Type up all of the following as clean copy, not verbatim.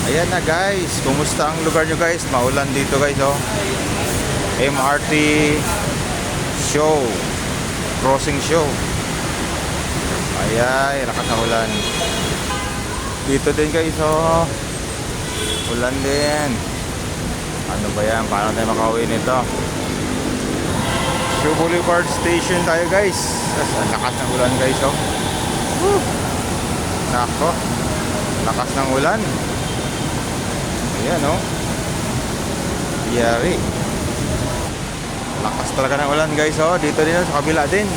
Ayan na guys, kumusta ang lugar nyo guys? Maulan dito guys oh. MRT show, crossing show. Ayan, lakas ng ulan. Dito din guys oh. Ulan din. Ano ba yan? Paano tayo makauwi nito? Show Boulevard Station tayo guys. Ang lakas ng ulan guys oh. Woo! Nako, lakas ng ulan. Ayan oh. Yari. Lakas talaga ng ulan guys oh. Dito din sa kabila din,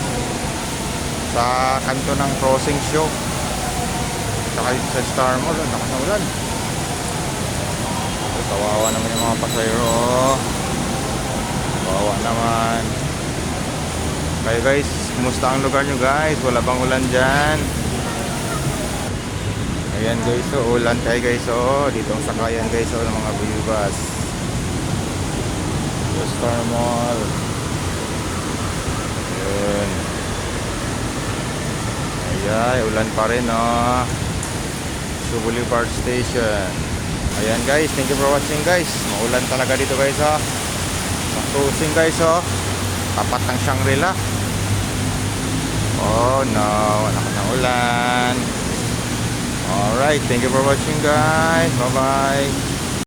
sa kanto ng crossing show. Saka dito sa Star Mall, lakas ng ulan. Kawawa naman yung mga pasayro oh. Kawawa naman. Kayo guys, kumusta ang lugar nyo guys? Wala bang ulan dyan? Ayan guys oh, ulan tayo guys oh. Dito ang sakayan guys oh ng mga bus. The Star Mall. Ayan. Ayan, ulan pa rin oh. Show Boulevard Station. Ayan guys, thank you for watching guys. Maulan talaga dito guys oh. Crossing guys oh. Tapat ng Shangri-La. Oh no, wala ka ng ulan. Alright, thank you for watching guys. Bye bye.